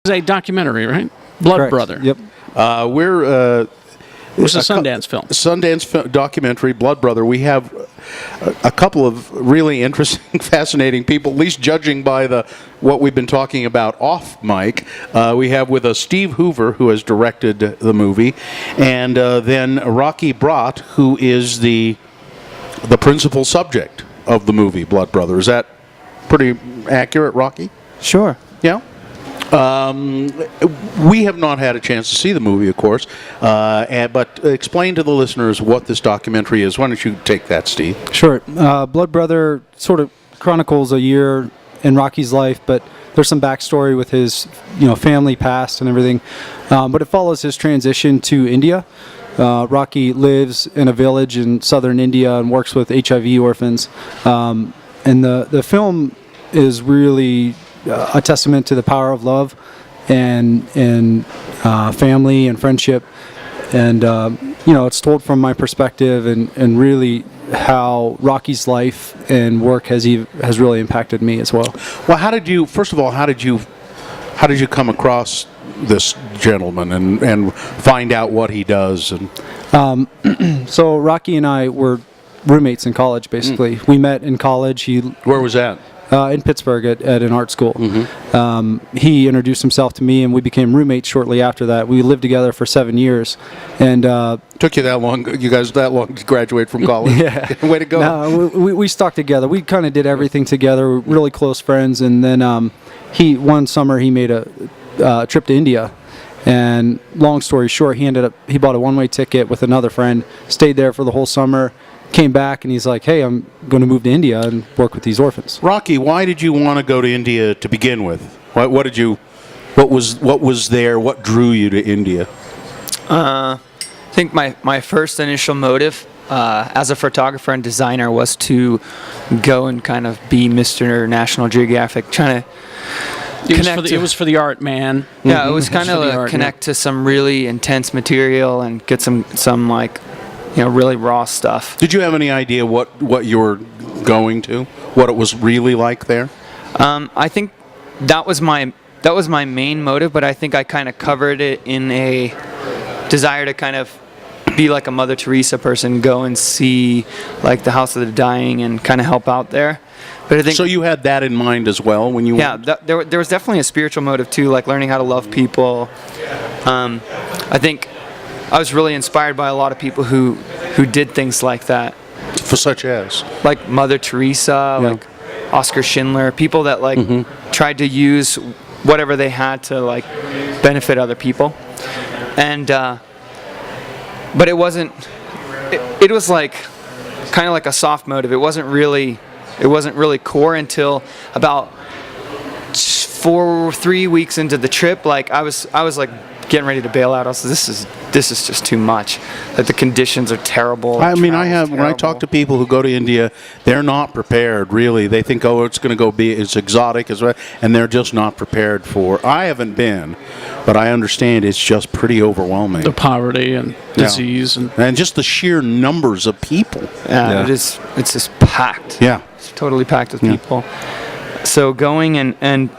a documentary, right? Blood Correct. Brother. Yep. We're It was a Sundance film. Sundance documentary, Blood Brother. We have a couple of really interesting, fascinating people, at least judging by what we've been talking about off mic. We have with us Steve Hoover, who has directed the movie, and then Rocky Braat, who is the principal subject of the movie, Blood Brother. Is that pretty accurate, Rocky? Sure. Yeah. We have not had a chance to see the movie, of course, but explain to the listeners what this documentary is. Why don't you take that, Steve? Sure. Blood Brother sort of chronicles a year in Rocky's life, but there's some backstory with his, family past and everything. But it follows his transition to India. Rocky lives in a village in southern India and works with HIV orphans. And the film is really a testament to the power of love and family and friendship. And, it's told from my perspective and really how Rocky's life and work has really impacted me as well. Well, how did you come across this gentleman and find out what he does? And So Rocky and I were roommates in college, basically. We met in college. Where was that? In Pittsburgh at an art school. Mm-hmm. He introduced himself to me, and we became roommates shortly after that. We lived together for 7 years. And took you that long? You guys that long to graduate from college? Yeah. Way to go. No, we stuck together. We kind of did everything together. We were really close friends. And then one summer he made a trip to India. And long story short, he bought a one-way ticket with another friend, stayed there for the whole summer, came back, and he's like, hey, I'm going to move to India and work with these orphans. Rocky, why did you want to go to India to begin with? What was there? What drew you to India? I think my first initial motive as a photographer and designer was to go and kind of be Mr. National Geographic, trying to It was for the art, man. Yeah, it was kind for the of art, connect to some really intense material and get some like, really raw stuff. Did you have any idea what you were going to? What it was really like there? I think that was my main motive, but I think I kind of covered it in a desire to kind of be like a Mother Teresa person, go and see like the House of the Dying and kind of help out there. But I think so. You had that in mind as well when you there was definitely a spiritual motive too, like learning how to love people. I think I was really inspired by a lot of people who did things like that. For such as? Like Mother Teresa, like Oskar Schindler, people that like tried to use whatever they had to like benefit other people. And but it wasn't it was like kind of like a soft motive. It wasn't really core until about 3 weeks into the trip. Like I was like getting ready to bail out. I was like, this is just too much. Like the conditions are terrible. I mean, when I talk to people who go to India, they're not prepared really. They think, oh, it's going to it's exotic as well, and they're just not prepared for. I haven't been, but I understand it's just pretty overwhelming. The poverty and disease and just the sheer numbers of people. Yeah. It's just packed. Yeah, it's totally packed with people. So going and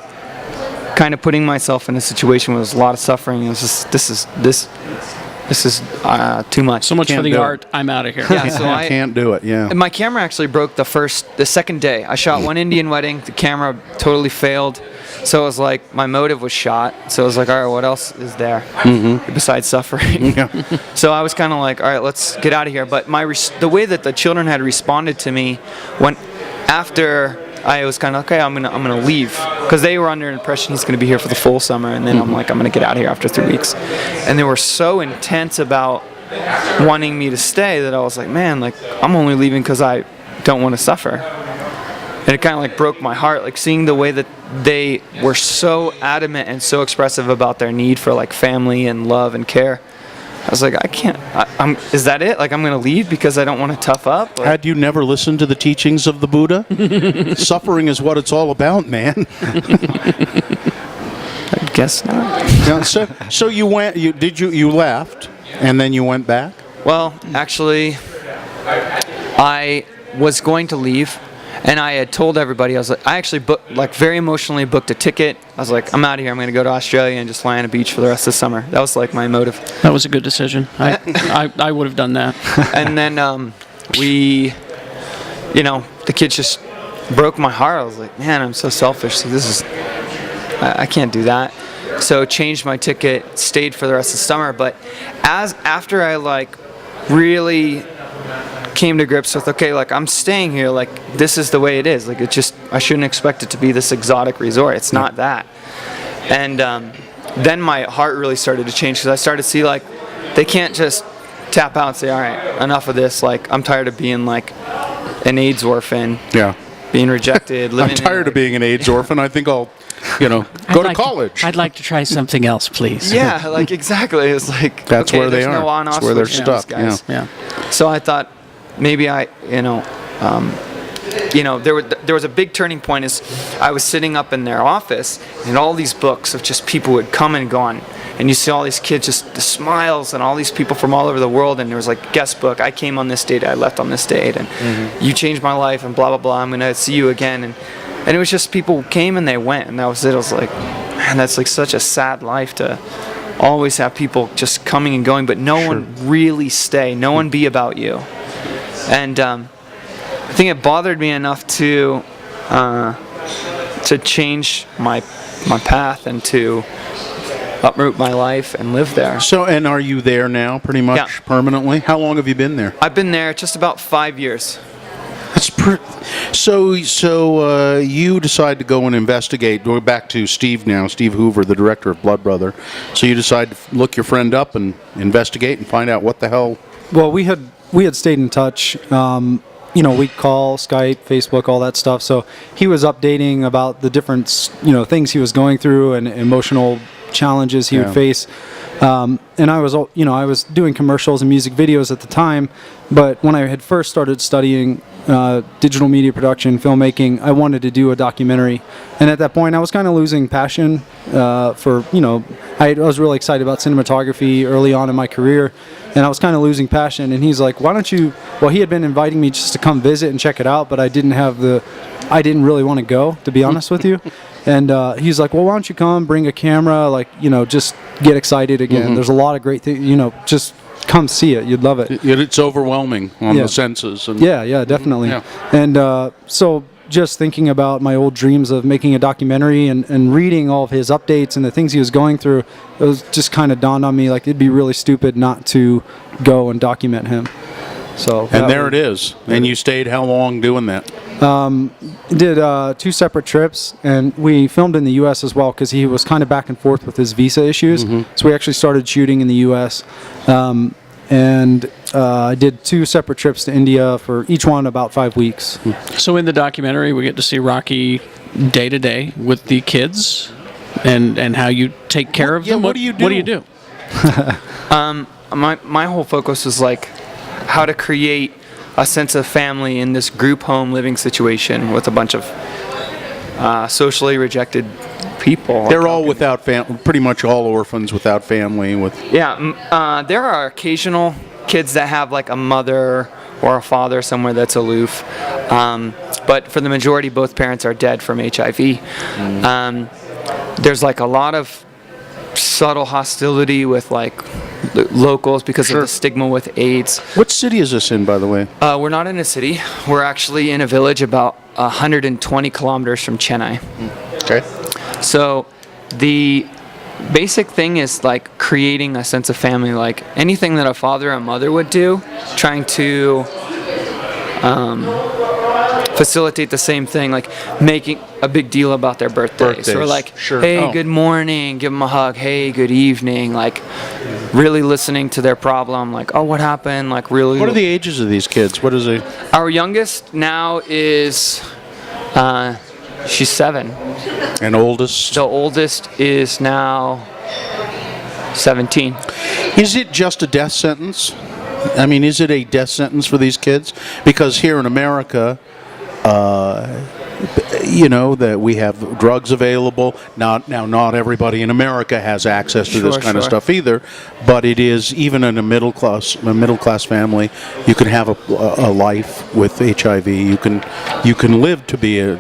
kind of putting myself in a situation where there's a lot of suffering. It was just this is too much. So much Can't for the do art. I'm out of here. Yeah, so I can't do it. Yeah. And my camera actually broke the second day. I shot one Indian wedding. The camera totally failed. So it was like my motive was shot. So it was like, all right, what else is there besides suffering? Yeah. So I was kind of like, all right, let's get out of here. But the way that the children had responded to me when after I was kind of okay. I'm gonna leave because they were under the impression he's gonna be here for the full summer, and then I'm like, I'm gonna get out of here after 3 weeks. And they were so intense about wanting me to stay that I was like, man, like I'm only leaving because I don't want to suffer. And it kind of like broke my heart, like seeing the way that they were so adamant and so expressive about their need for like family and love and care. I was like, I can't. Is that it? Like, I'm going to leave because I don't want to tough up? Like, had you never listened to the teachings of the Buddha? Suffering is what it's all about, man. I guess not. Now, so you went. You left, and then you went back. Well, actually, I was going to leave, And I had told everybody, I was like, I actually very emotionally booked a ticket. I was like, I'm out of here. I'm going to go to Australia and just lie on a beach for the rest of the summer. That was like my motive. That was a good decision. I would have done that. And then the kids just broke my heart. I was like, man, I'm so selfish. I can't do that. So changed my ticket, stayed for the rest of the summer. But after I like really came to grips with, okay, like I'm staying here, like this is the way it is. Like I shouldn't expect it to be this exotic resort. It's not that. And then my heart really started to change, because I started to see like they can't just tap out and say, all right, enough of this. Like I'm tired of being like an AIDS orphan. Yeah. Being rejected. I'm tired of being an AIDS orphan. I think I'll, go to college. I'd like to try something else, please. Yeah, like exactly. It's like that's okay, where they no are. on-off That's where they're switch, stuck. guys. Yeah. So I thought maybe there was a big turning point. Is I was sitting up in their office, and all these books of just people would come and gone, and you see all these kids, just the smiles, and all these people from all over the world, and there was like guest book. I came on this date, I left on this date, and you changed my life, and blah blah blah. I'm gonna see you again, and it was just people came and they went, and that was it. I was like, man, that's like such a sad life to always have people just coming and going, but no one really stay. No one be about you. And I think it bothered me enough to change my path and to uproot my life and live there. So, and are you there now pretty much permanently? How long have you been there? I've been there just about 5 years. That's so you decide to go and investigate. Going back to Steve now, Steve Hoover, the director of Blood Brother. So you decide to look your friend up and investigate and find out what the hell. Well, we had stayed in touch. We'd call, Skype, Facebook, all that stuff. So he was updating about the different, things he was going through and emotional challenges he would face. And I was doing commercials and music videos at the time. But when I had first started studying digital media production, filmmaking, I wanted to do a documentary. And at that point, I was kind of losing passion I was really excited about cinematography early on in my career. And I was kind of losing passion. And he's like, why don't you... Well, he had been inviting me just to come visit and check it out, but I didn't really want to go, to be honest with you. And he's like, well, why don't you come, bring a camera, just get excited again. There's a lot of great things, just come see it. You'd love it. It's overwhelming on the senses. And yeah, definitely. Yeah. And so just thinking about my old dreams of making a documentary and reading all of his updates and the things he was going through, it was just kind of dawned on me, like, it'd be really stupid not to go and document him. So and there it is. And you stayed how long doing that? Did 2 separate trips, and we filmed in the U.S. as well, because he was kind of back and forth with his visa issues. So we actually started shooting in the U.S. And I did 2 separate trips to India, for each one about 5 weeks. So in the documentary, we get to see Rocky day to day with the kids, and how you take care of them. What do you do? What do you do? My whole focus was like how to create a sense of family in this group home living situation with a bunch of socially rejected people. They're all without family, pretty much all orphans without family. There are occasional kids that have like a mother or a father somewhere that's aloof, but for the majority, both parents are dead from HIV. There's like a lot of subtle hostility with like locals because of the stigma with AIDS. What city is this in, by the way? We're not in a city. We're actually in a village about 120 kilometers from Chennai. Okay. So the basic thing is like creating a sense of family, like anything that a father and mother would do, trying to facilitate the same thing, like making a big deal about their birthdays. Or like, hey, good morning, give them a hug, hey, good evening, like really listening to their problem, like, oh, what happened, like really. What are the ages of these kids? What is it? Our youngest now is, she's 7. And oldest? The oldest is now 17. Is it just a death sentence? I mean, is it a death sentence for these kids? Because here in America, that we have drugs available. Not everybody in America has access to this kind of stuff either, but it is, even in a middle class family, you can have a life with HIV. You can live to be do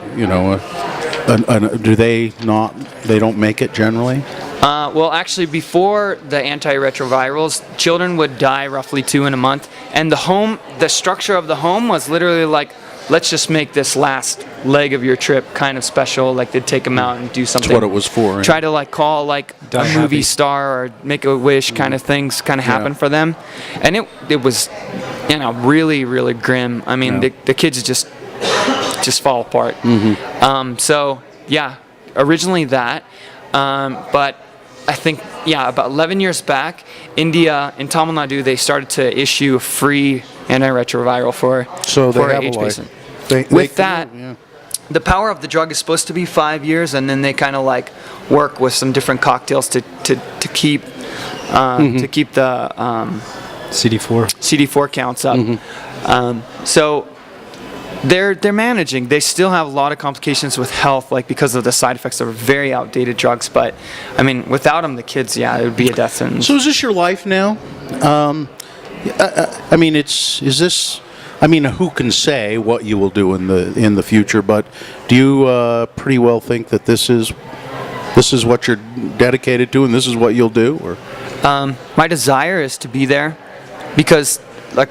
they not? They don't make it generally? Well, actually, before the antiretrovirals, children would die roughly 2 in a month, and the structure of the home was literally like, let's just make this last leg of your trip kind of special. Like, they'd take them out and do something. That's what it was for. Right? Try to call a movie star or make a wish kind of things kind of happen for them, and it was really, really grim. I mean, the kids just fall apart. So yeah, originally that, but I think about 11 years back, India in Tamil Nadu, they started to issue a free antiretroviral for AIDS patients. With that, the power of the drug is supposed to be 5 years, and then they kind of work with some different cocktails to keep the CD4 counts up. So they're managing. They still have a lot of complications with health, because of the side effects of very outdated drugs. But I mean, without them, the kids, it would be a death sentence. So is this your life now? I mean, is this? I mean, who can say what you will do in the future? But do you pretty well think that this is what you're dedicated to, and this is what you'll do? Or my desire is to be there, because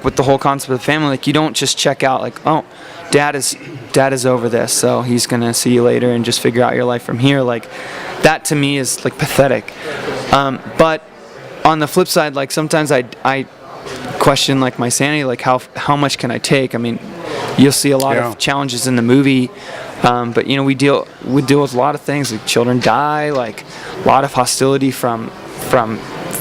with the whole concept of the family, you don't just check out oh, dad is over this, so he's gonna see you later and just figure out your life from here. That to me is pathetic. But on the flip side, sometimes I question my sanity, how much can I take? I mean, you'll see a lot of challenges in the movie, but we deal with a lot of things. Children die, a lot of hostility from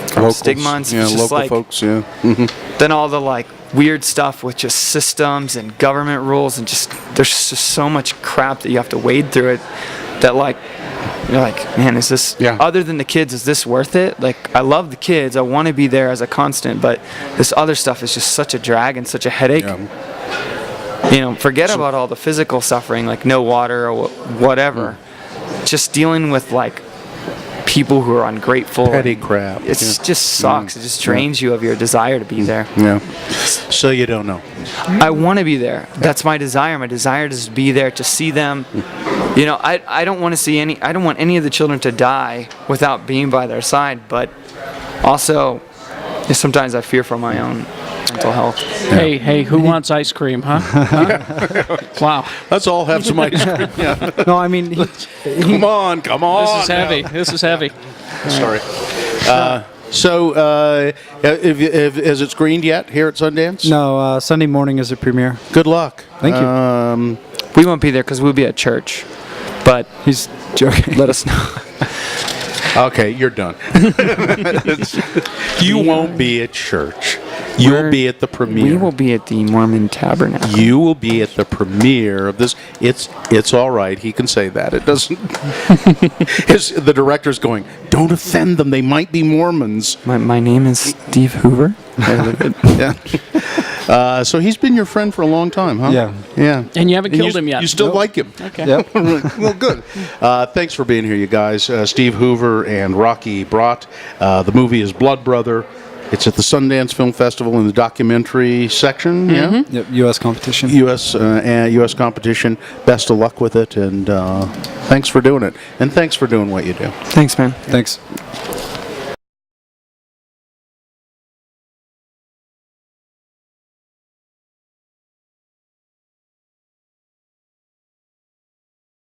locals, stigma, and it's just local folks, then all the weird stuff with just systems and government rules, and there's just so much crap that you have to wade through it, that you're man, is this, other than the kids, is this worth it? I love the kids, I want to be there as a constant, but this other stuff is just such a drag and such a headache. Forget about all the physical suffering, no water or whatever. Just dealing with people who are ungrateful. Petty crap. It just sucks. It just drains you of your desire to be there. Yeah. So you don't know. I want to be there. That's my desire. My desire is to be there, to see them. I don't want to see I don't want any of the children to die without being by their side, but also sometimes I fear for my own mental health. Hey, who wants ice cream, huh? Wow. Let's all have some ice cream. No, I mean, come on. This is heavy. Sorry. So, has it screened yet here at Sundance? No, Sunday morning is a premiere. Good luck. Thank you. We won't be there because we'll be at church, but he's joking. Let us know. Okay, you're done. You won't be at church. You'll be at the premiere. We will be at the Mormon Tabernacle. You will be at the premiere of this. It's all right. He can say that. It doesn't. The director's going, don't offend them. They might be Mormons. My name is Steve Hoover. Yeah. So he's been your friend for a long time, huh? Yeah. And you haven't killed him yet. You still like him. Okay. Yep. Well, good. Thanks for being here, you guys. Steve Hoover and Rocky Braat. The movie is Blood Brother. It's at the Sundance Film Festival in the documentary section. Yeah. Yep. U.S. competition. U.S. competition. Best of luck with it, and thanks for doing it, and thanks for doing what you do. Thanks, man. Thanks.